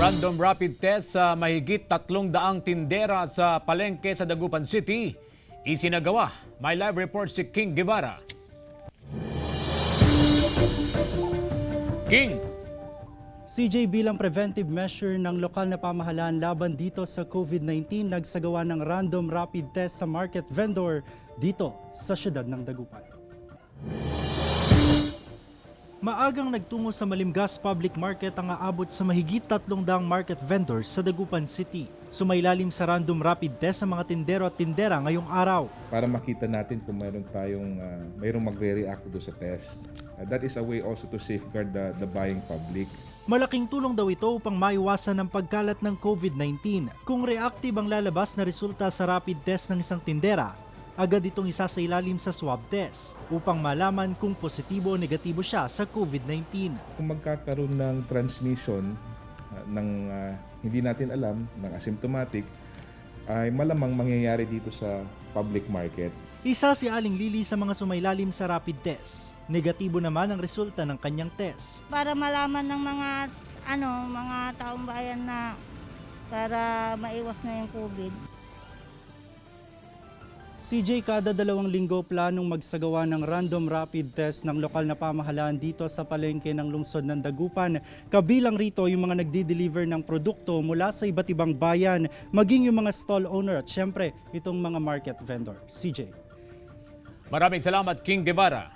Random rapid test sa mahigit 300 tindera sa palengke sa Dagupan City. Isinagawa. May live report si King Guevara. King! CJ, bilang preventive measure ng lokal na pamahalaan laban dito sa COVID-19, nagsagawa ng random rapid test sa market vendor dito sa siyudad ng Dagupan. Maagang nagtungo sa Malimgas Public Market ang aabot sa mahigit 300 market vendors sa Dagupan City. Sumailalim sa random rapid test sa mga tindero at tindera ngayong araw. Para makita natin kung mayroong magre-react do sa test. That is a way also to safeguard the buying public. Malaking tulong daw ito upang maiwasan ang pagkalat ng COVID-19. Kung reactive ang lalabas na resulta sa rapid test ng isang tindera, agad itong isasailalim sa swab test upang malaman kung positibo o negatibo siya sa COVID-19. Kung magkakaroon ng transmission ng hindi natin alam, ng asymptomatic, ay malamang mangyayari dito sa public market. Isa si Aling Lili sa mga sumailalim sa rapid test. Negatibo naman ang resulta ng kanyang test. Para malaman ng mga taong bayan na para maiwas na yung COVID. CJ, kada 2 linggo planong magsagawa ng random rapid test ng lokal na pamahalaan dito sa palengke ng lungsod ng Dagupan. Kabilang rito yung mga nagdi-deliver ng produkto mula sa iba't ibang bayan, maging yung mga stall owner at syempre itong mga market vendor. CJ. Maraming salamat, King Guevara.